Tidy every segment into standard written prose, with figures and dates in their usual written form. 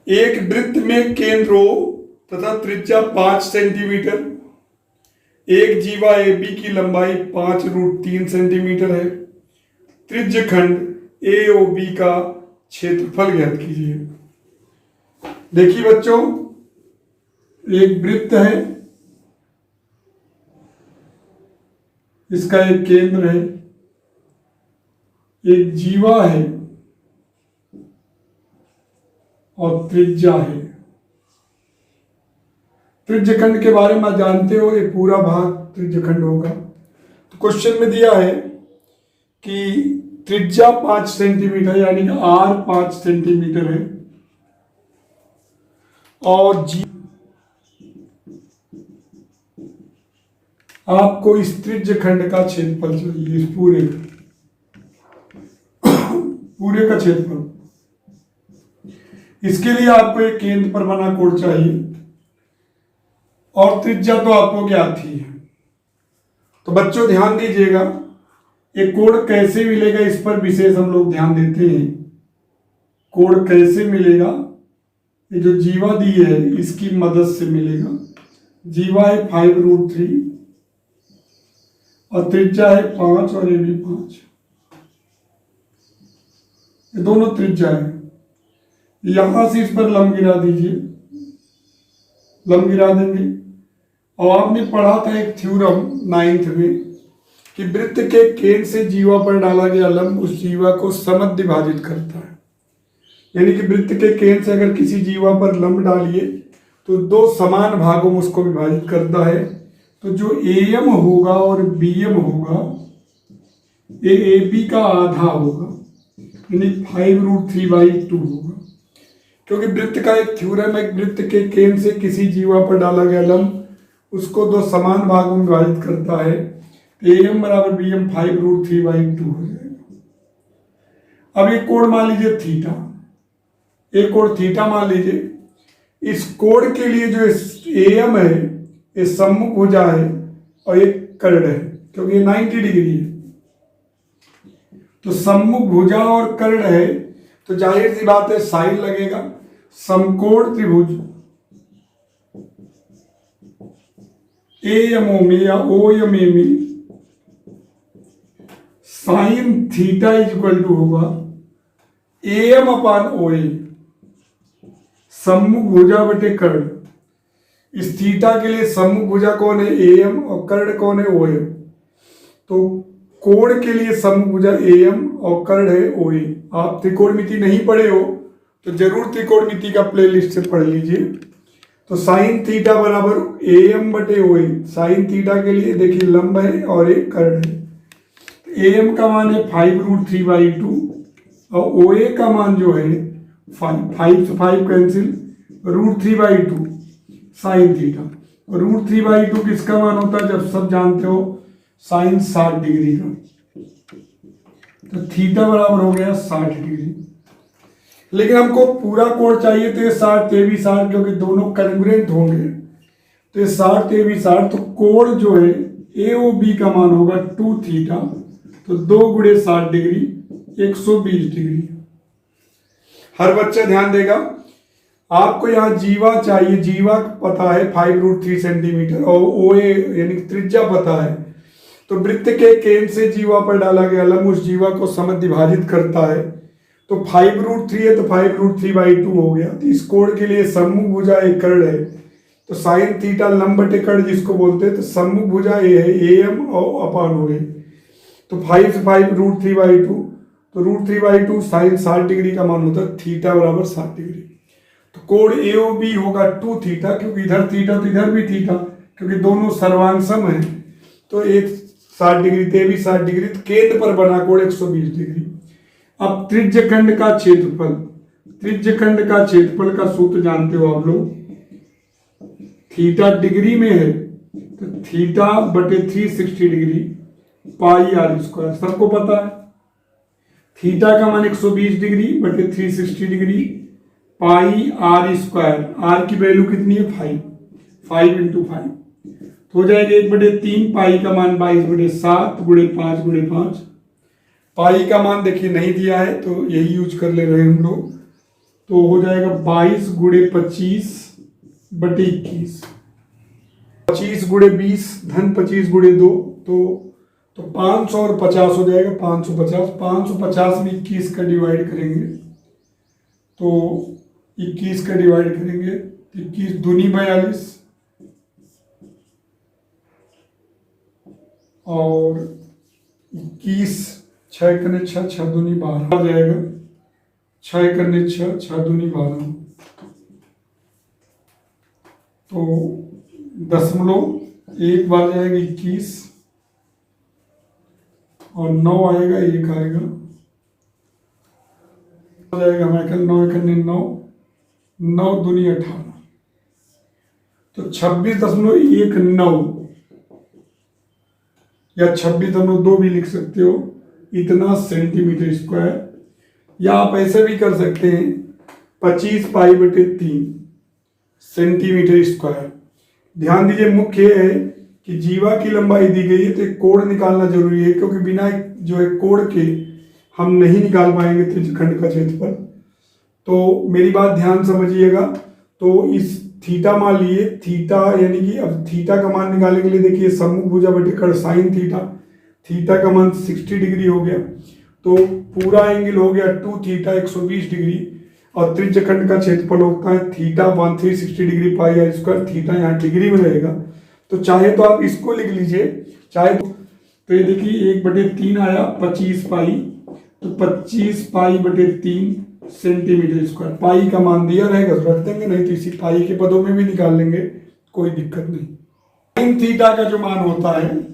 एक वृत्त में केंद्र O तथा त्रिज्या 5 सेंटीमीटर, एक जीवा AB की लंबाई 5√3 सेंटीमीटर है। त्रिज्य खंड AOB का क्षेत्रफल ज्ञात कीजिए। देखिए बच्चों, एक वृत्त है, इसका एक केंद्र है, एक जीवा है और त्रिज्या है। त्रिज्यखंड के बारे में जानते हो, ये पूरा भाग त्रिज्यखंड होगा। तो क्वेश्चन में दिया है कि त्रिज्या 5 सेंटीमीटर यानी कि R 5 सेंटीमीटर है और जी आपको इस त्रिज्यखंड का क्षेत्रफल चाहिए, इस पूरे का क्षेत्रफल। इसके लिए आपको एक केंद्र पर बना कोण चाहिए और त्रिज्या तो आपको ज्ञात ही है। तो बच्चों ध्यान दीजिएगा, ये कोण कैसे मिलेगा इस पर विशेष हम लोग ध्यान देते हैं। कोण कैसे मिलेगा, ये जो जीवा दी है इसकी मदद से मिलेगा। जीवा है 5√3 और त्रिज्या है 5 और ये भी 5, ये दोनों त्रिज्या है। यहां से इस पर लंब गिरा दीजिए, लंब गिरा देंगे। और आपने पढ़ा था एक थ्योरम 9th में कि वृत्त के केंद्र से जीवा पर डाला गया लंब उस जीवा को समद्विभाजित विभाजित करता है। यानी कि वृत्त के केंद्र से अगर किसी जीवा पर लंब डालिए तो दो समान भागों में उसको विभाजित करता है। तो जो AM होगा और BM होगा, ये AB का आधा होगा, यानी 5√3/2 होगा। क्योंकि वृत्त का एक थ्योरम है, वृत्त के केंद्र से किसी जीवा पर डाला गया लंब उसको दो समान भागों में विभाजित करता है। AM बराबर BM 5√3/2 हो जाएगा। अब एक कोण मान लीजिए थीटा, एक कोण थीटा मान लीजिए। इस कोण के लिए जो AM है ये सम्मुख भुजा है और एक कर्ण है, क्योंकि ये 90 डिग्री है। तो सम्मुख भुजा और कर्ण है तो जाहिर सी बात है साइन लगेगा। समकोण त्रिभुज AMO में या OMA में साइन थीटा इक्वल टू होगा AM/OA, सम्मुख भुजा बटे कर्ण। इस थीटा के लिए सम्मुख भुजा कौन है AM और कर्ण कौन है OM। तो कोण के लिए सम्मुख भुजा AM और कर्ण है OA। आप त्रिकोणमिति नहीं पढ़े हो तो जरूर त्रिकोणमिति का प्लेलिस्ट से पढ़ लीजिए। तो साइन थीटा बराबर AM/OA। साइन थीटा के लिए देखिए लंब है और एक कर्ण है। AM का मान है 5√3/2 और OA का मान जो है 5 से 5 कैंसिल, √3/2 साइन थीटा। और √3/2 किसका मान होता है, जब सब जानते हो साइन 60 डिग्री का। तो थीटा बराबर हो गया 60 डिग्री। लेकिन हमको पूरा कोण चाहिए तो ये 60 ये भी 60, क्योंकि दोनों कॉन्ग्रुएंट होंगे। तो ये 60 ये भी 60, तो कोण जो है AOB का मान होगा 2 थीटा। तो 2 × 60 डिग्री 120 डिग्री। हर बच्चा ध्यान देगा, आपको यहाँ जीवा चाहिए, जीवा पता है 5√3 सेंटीमीटर और OA यानी त्रिज्या पता है। तो वृत्त के केंद्र से जीवा पर डाला गया लंब उस जीवा को समद्विभाजित करता है। तो 5√3 है तो 5√3/2 हो गया। तो इस कोण के लिए सम्मुख भुजा एक कर्ण है, तो साइन थीटा लंब बटे कर्ण जिसको बोलते हैं। तो सम्मुख भुजा ये है AM और OA। तो 5 से 5 √3/2, तो √3/2 साइन 60 डिग्री का मान होता है, थीटा बराबर 60 डिग्री। तो कोण AOB होगा 2 थीटा, क्योंकि इधर थीटा तो इधर भी थीटा, क्योंकि दोनों सर्वांग सम है। तो एक 60 डिग्री ते भी 60 डिग्री, तो केंद्र पर बना कोण 120 डिग्री। अब त्रिज्यखंड का क्षेत्रफल, त्रिज्यखंड का क्षेत्रफल का सूत्र जानते हो आप लोग। थीटा डिग्री में है तो थीटा बटे 360 डिग्री πr², सबको पता है। थीटा का मान 120 डिग्री बटे 360 डिग्री πr²। r की वैल्यू कितनी है 5 × 5 तो हो जाएगा 1/3। पाई का मान 22/7 × 5 × 5। पाई का मान देखिए नहीं दिया है तो यही यूज कर ले रहे हैं हम लोग। तो हो जाएगा 22 गुणे 25 बटे 21, 25 गुणे 20 धन 25 गुणे 2 तो 500 और 50 हो जाएगा 550। 550 में 21 का डिवाइड करेंगे तो 21 का डिवाइड करेंगे 21 दूनी 42 और 21 6 करने 6 6 दूनी 12 आ जाएगा, 6 करने 6 6 दूनी 12 तो 0.1 बार जाएगा 21 और 9 आएगा 1 आएगा, हो जाएगा हमारे ख्याल 9 करने 9 9 दूनी 18 तो 26.19 या 26.2 भी लिख सकते हो, इतना सेंटीमीटर स्क्वायर। या आप ऐसे भी कर सकते हैं 25 पाई बटे 3 सेंटीमीटर स्क्वायर। ध्यान दीजिए मुख्य है कि जीवा की लंबाई दी गई है तो एक कोण निकालना जरूरी है, क्योंकि बिना जो है कोण के हम नहीं निकाल पाएंगे त्रिज्यखंड का क्षेत्रफल। तो मेरी बात ध्यान समझिएगा। तो इस थीटा मान लिए, थीटा यानी कि अब थीटा का मान निकालने के लिए देखिए सम्मुख भुजा बटे कर्ण साइन थीटा, थीटा का मान 60 डिग्री हो गया तो पूरा एंगल हो गया 2 थीटा 120 डिग्री और त्रिज्यखंड का क्षेत्रफल होता है theta 1360 degree pi r square. Theta यहाँ डिग्री में रहेगा तो चाहे तो आप इसको लिख लीजिए, चाहे तो ये देखिए 1/3 आया 25 पाई, तो 25 पाई बटे 3 सेंटीमीटर स्क्वायर। पाई का मान दिया रहेगा तो रख देंगे, नहीं तो इसी पाई के पदों में भी निकाल लेंगे, कोई दिक्कत नहीं। साइन थीटा का जो मान होता है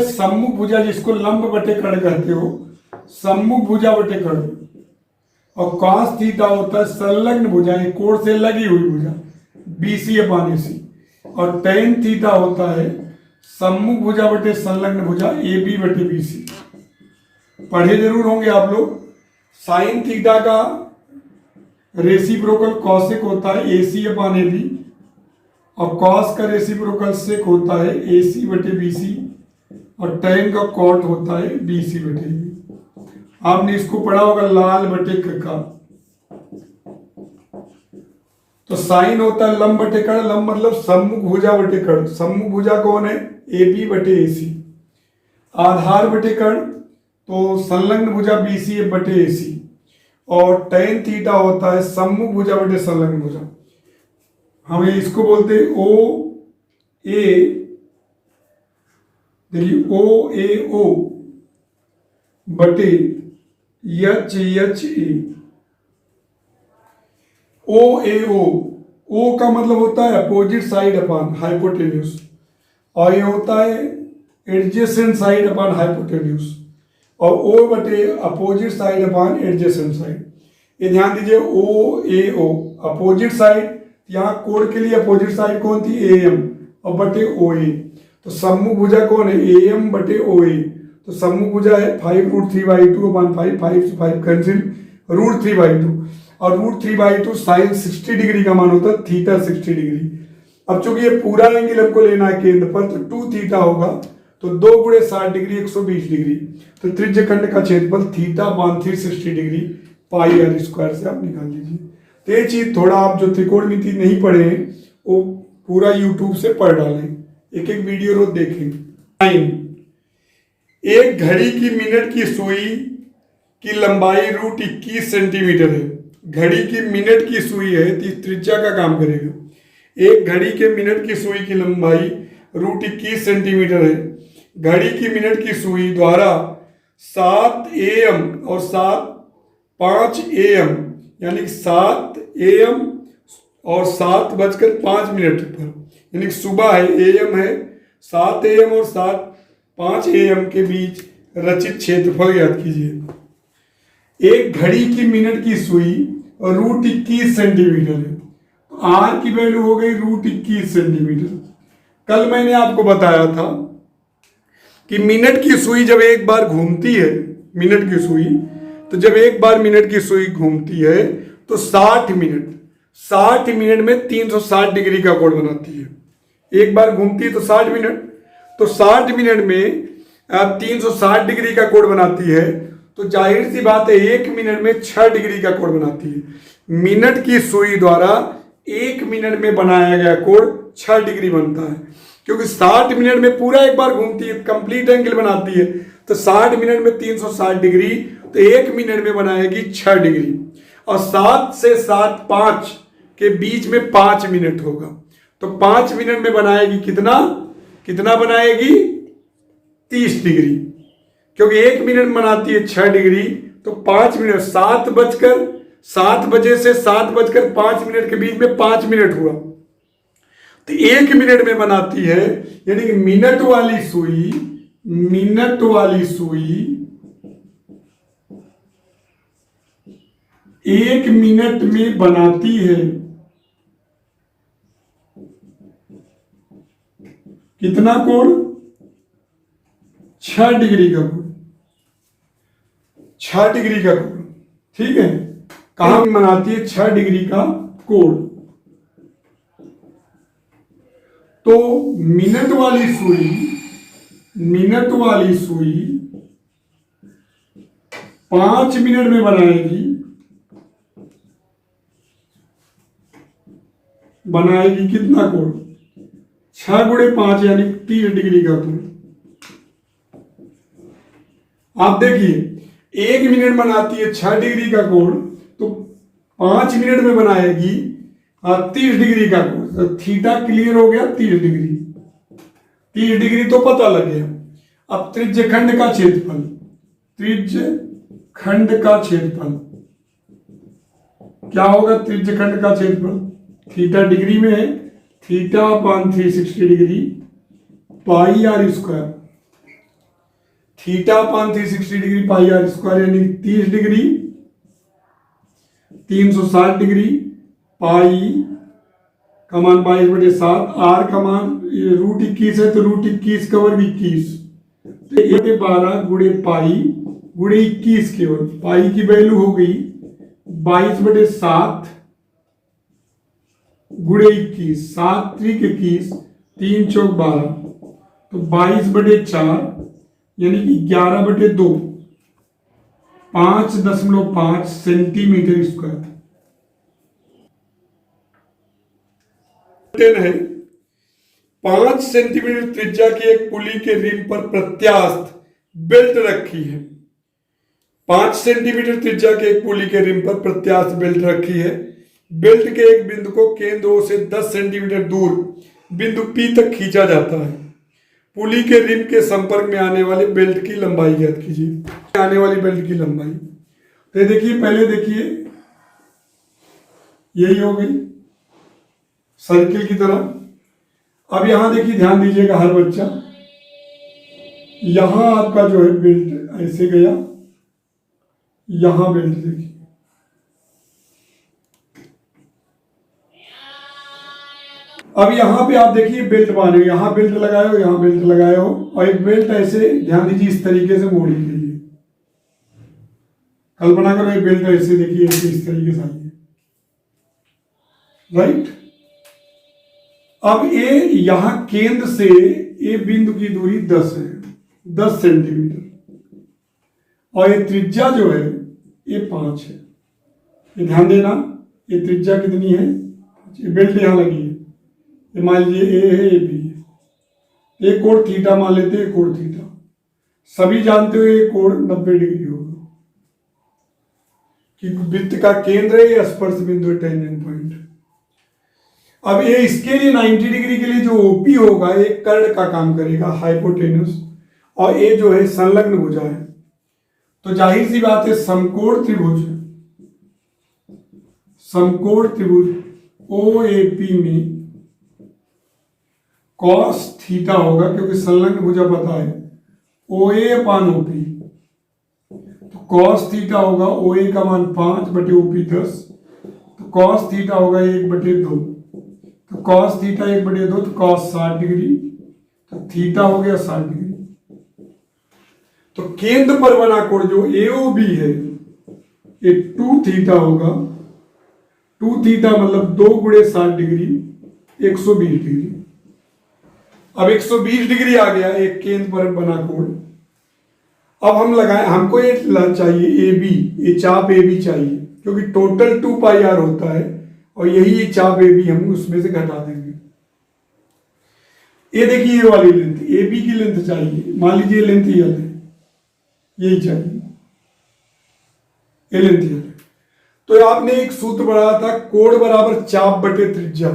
सम्मुख भुजा, जिसको लंब बटे कर्ण कहते हो, सम्मुख भुजा बटे कर्ण। और कॉस थीटा होता है संलग्न भुजा, ये कोण से लगी हुई भुजा, BC अपान AC। और टेन थीटा होता है सम्मुख भुजा बटे संलग्न भुजा, AB बटे BC। पढ़े जरूर होंगे आप लोग। साइन थीटा का रेसिप्रोकल कॉसेक होता है AC अपान AB और कॉस का रेसिप्रोकल सेक होता है AC बटे BC और टेन का कॉट होता है BC बटे AB। आपने इसको पढ़ा होगा लाल बटे का। तो साइन होता है लंब बटे कर्ण, लंब मतलब सम्मुख भुजा बटे कर्ण। सम्मुख भुजा कौन है? AB बटे AC। आधार बटे कर्ण तो संलग्न भुजा BC बटे AC और टेन थीटा होता है सम्मुख भुजा बटे संलग्न भुजा। हमें इसको बोलते हैं OA, देखिए OAO बटे HHA। OAO, O का मतलब होता है अपोजिट साइड अपॉन हाइपोटेन्यूज और ये होता है एडजेसेंट साइड अपॉन हाइपोटेन्यूज और O बटे opposite side upon adjacent side. ये ध्यान दीजिए OAO अपोजिट साइड, यहाँ कोण के लिए अपोजिट साइड कौन थी? AM और बटे OA। तो सम्मुख भुजा कौन है? AM बटे OA। तो सम्मुख भुजा है 5√3/2 अपॉन 5, 5 से 5 कैंसिल, √3/2 और √3/2 साइन 60 डिग्री का मान होता है थीटा 60 डिग्री। अब चूंकि ये पूरा एंगल हमको लेना है केंद्र पर तो 2 थीटा होगा तो 2 गुणे 60 डिग्री 120 डिग्री। तो त्रिज्यखंड का क्षेत्रफल theta 360 degree pi r square से आप निकाल लीजिए। तो ये चीज थोड़ा आप जो त्रिकोणमिति नहीं पढ़े हैं वो पूरा यूट्यूब से पढ़ डालें, एक एक वीडियो रोज देखें। एक घड़ी की मिनट की सुई की लंबाई √21 सेंटीमीटर है। घड़ी की मिनट की सुई है तो त्रिज्या का काम करेगा। एक घड़ी के मिनट की सुई की लंबाई √21 सेंटीमीटर है। घड़ी की मिनट की सुई द्वारा 7 AM और 5 AM यानी 7 AM और 7:05 पर, यानी सुबह है, AM है, 7 AM और 5 AM के बीच रचित क्षेत्रफल ज्ञात कीजिए। एक घड़ी की मिनट की सुई √21 सेंटीमीटर है तो R की वैल्यू हो गई √21 सेंटीमीटर। कल मैंने आपको बताया था कि मिनट की सुई जब एक बार घूमती है, मिनट की सुई, तो जब एक बार मिनट की सुई घूमती है तो 60 मिनट में 360 डिग्री का कोण बनाती है। एक बार घूमती है तो 60 मिनट, तो 60 मिनट में 360 डिग्री का कोण बनाती है। तो जाहिर सी बात है 1 मिनट में 6 डिग्री का कोण बनाती है। मिनट की सुई द्वारा 1 मिनट में बनाया गया कोण 6 डिग्री बनता है, क्योंकि 60 मिनट में पूरा एक बार घूमती है, कंप्लीट एंगल बनाती है। तो 60 मिनट में 360 डिग्री, तो 1 मिनट में बनाएगी 6 डिग्री। और 7 से 7:05 के बीच में 5 मिनट होगा, तो 5 मिनट में बनाएगी कितना बनाएगी 30 डिग्री, क्योंकि 1 मिनट में बनाती है 6 डिग्री। तो 5 मिनट 7 बजे से 7:05 के बीच में 5 मिनट हुआ, तो 1 मिनट में बनाती है। यानी कि मिनट वाली सुई 1 मिनट में बनाती है कितना कोण 6 डिग्री का कोण, 6 डिग्री का कोण। ठीक है, कहां बनाती है 6 डिग्री का कोण। तो मिनट वाली सुई 5 मिनट में बनाएगी कितना कोण 6 गुणे 5 यानी 30 डिग्री का कोण। आप देखिए 1 मिनट बनाती है 6 डिग्री का कोण, तो 5 मिनट में बनाएगी 30 डिग्री का कोण। तो थीटा क्लियर हो गया, 30 डिग्री तो पता लग गया। अब त्रिज्यखंड का क्षेत्रफल क्या होगा? त्रिज्यखंड का क्षेत्रफल थीटा डिग्री में है, theta upon 360 degree pi r square, theta upon 360 degree pi r square यानी 30 डिग्री 360 डिग्री पाई का मान 22/7, आर का मान √21 है, तो √21 का वर्ग 21, तो 1/12 गुणे पाई गुणे 21 केवल। पाई की वैल्यू हो गई 22/7 गुणे 21, 7 त्रिक 21, 3 चौक 12, तो 22/4 यानी कि 11/2, 5.5 सेंटीमीटर स्क्वायर है। 5 सेंटीमीटर त्रिज्या की एक पुली के रिम पर प्रत्यास्थ बेल्ट रखी है। 5 सेंटीमीटर त्रिज्या के एक पुली के रिम पर प्रत्यास्थ बेल्ट रखी है। बेल्ट के एक बिंदु को केंद्र O से 10 सेंटीमीटर दूर बिंदु P तक खींचा जाता है। पुली के रिम के संपर्क में आने वाले बेल्ट की लंबाई ज्ञात कीजिए। आने वाली बेल्ट की लंबाई, तो देखिए पहले देखिए यही हो गई सर्किल की तरह। अब यहां देखिए, ध्यान दीजिएगा हर बच्चा, यहां आपका जो है बेल्ट ऐसे गया, यहां बेल्ट देखिए, अब यहां पे आप देखिए बेल्ट बांधे, यहां बेल्ट लगाए हो, यहां बेल्ट लगाए हो, और एक बेल्ट ऐसे ध्यान दीजिए इस तरीके से मोड़ी गई है। कल्पना करो एक बेल्ट ऐसे देखिए इस तरीके से आई है, राइट। अब ये यहां केंद्र से ये बिंदु की दूरी 10 है, 10 सेंटीमीटर, और ये त्रिज्या जो है ये 5 है। ये ध्यान देना, ये त्रिज्या कितनी है? ये बेल्ट यहां लगी है, ये मान लीजिए ए है, ये बी है, एक कोण थीटा मान लेते हैं, कोण थीटा सभी जानते हो, ये कोण 90 डिग्री होगा, कि वृत्त का केंद्र है, ये स्पर्श बिंदु है, टेंजेंट पॉइंट। अब ये इसके लिए 90 डिग्री के लिए जो ओपी होगा ये कर्ण का काम करेगा, हाइपोटेनस, और ये जो है संलग्न भुजा है। तो जाहिर सी बात है समकोण त्रिभुज OAP में cos थीटा होगा, क्योंकि संलग्न भुजा पता है OA अपान OP, तो cos थीटा होगा, OA का मान 5/OP 10, तो cos थीटा होगा 1/2, तो cos थीटा 1/2, तो cos 60 डिग्री, तो थीटा हो गया 60 डिग्री। तो केंद्र पर बना कोण जो AOB है ये 2 थीटा होगा, 2 थीटा मतलब 2 गुणे 60 डिग्री 120 डिग्री। अब 120 डिग्री आ गया एक केंद्र पर बना कोण। अब हम लगाए, हमको ये चाहिए ए बी, ये चाप ए बी चाहिए, क्योंकि टोटल 2 पाई आर होता है और यही ये चाप ए बी हम उसमें से घटा देंगे। ये देखिए ये वाली लेंथ ए बी की लेंथ चाहिए, मान लीजिए लेंथ यल है, यही चाहिए, ये लेंथ यल है। तो आपने एक सूत्र बनाया था कोण बराबर चाप बटे त्रिज्या,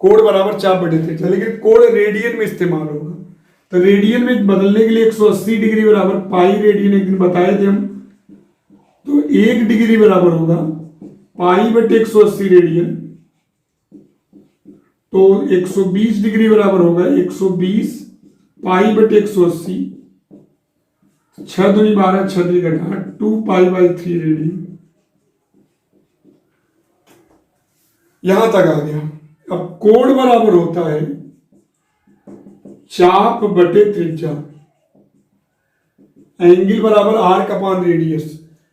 कोण बराबर चाप बटे त्रिज्या, लेकिन कोण रेडियन में इस्तेमाल होगा, तो रेडियन में बदलने के लिए 180 डिग्री बराबर पाई रेडियन एक दिन बताए थे हम, तो 1 डिग्री बराबर होगा पाई बटे 180 रेडियन, तो 120 डिग्री बराबर होगा 120 पाई बटे 180, 6 दूनी 12, 6 दूनी 18, 2 पाई बाई 3 रेडियन। यहां तक आ गया। अब कोण बराबर होता है चाप बटे त्रिज्या, एंगल बराबर आर्क अपॉन रेडियस,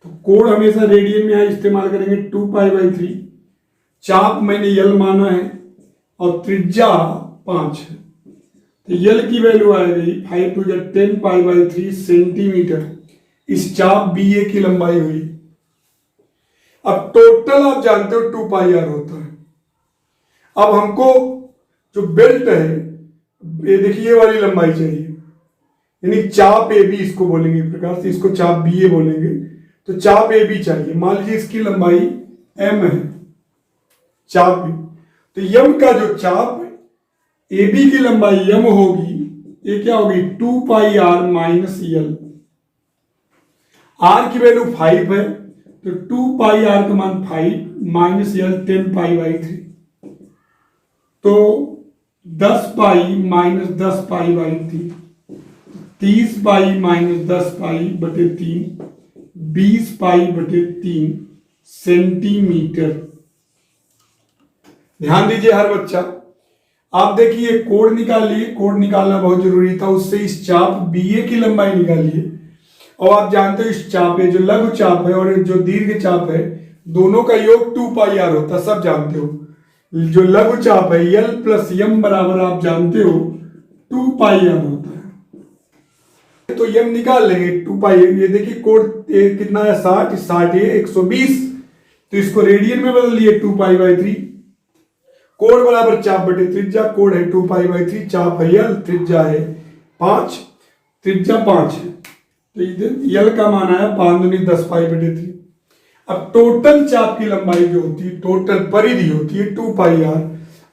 तो कोण हमेशा रेडियन में यहाँ इस्तेमाल करेंगे 2 पाई बाई 3, चाप मैंने यल माना है और त्रिज्या 5 है, तो यल की वैल्यू आ गई 5 टू 10 पाई बाई 3 सेंटीमीटर। इस चाप बी ए की लंबाई हुई। अब टोटल आप जानते हो 2 पाई आर होता है। अब हमको जो बेल्ट है, ये देखिए ये वाली लंबाई चाहिए, यानी चाप ए बी इसको बोलेंगे एक प्रकार से, इसको चाप बी ए बोलेंगे, तो चाप ए बी चाहिए। मान लीजिए इसकी लंबाई एम है, चाप बी, तो यम का जो चाप ए बी की लंबाई यम होगी, ये क्या होगी 2 पाई आर माइनस यल। आर की वैल्यू 5 है, तो 2 पाई आर का मान 5 माइनस यल 10 पाई बाई 3, तो 10 pi minus 10 pi by 3, 30 pi minus 10 पाई बटे 3, 20 पाई बटे 3 सेंटीमीटर। ध्यान दीजिए हर बच्चा, आप देखिए कोण निकालिए, कोण निकालना बहुत जरूरी था, उससे इस चाप बी ए की लंबाई निकालिए। और आप जानते हो इस चाप है, जो लघु चाप है और जो दीर्घ चाप है, दोनों का योग 2 पाई आर होता है, सब जानते हो। जो लघु चाप है यल प्लस यम बराबर आप जानते हो 2 पाई आर होता है, तो यम निकाल लेंगे 2 पाई। ये देखिए कोण कितना है 60, 60 है 120, तो इसको रेडियन में बदल दिए 2 पाई बाई 3। कोण बराबर चाप बटे त्रिज्या, कोण है 2 पाई बाई 3, चाप है यल, त्रिज्या है 5, त्रिज्या 5 है, तो यल का मान आया 5 दूनी 10 पाई बटे 3। अब टोटल चाप की लंबाई जो होती है, टोटल परिधि होती है 2 पाई आर,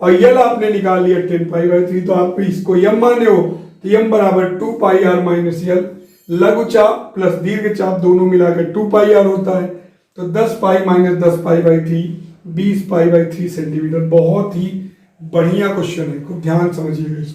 और यल आपने निकाल लिया 10 पाई बाई 3, तो आप इसको यम माने हो, तो यम बराबर 2 पाई आर माइनस यल। लघु चाप प्लस दीर्घ चाप दोनों मिलाकर 2 पाई आर होता है, तो 10 pi minus 10 pi by 3 20 pi by 3 centimetre. बहुत ही बढ़िया क्वेश्चन है, खूब ध्यान समझिएगा।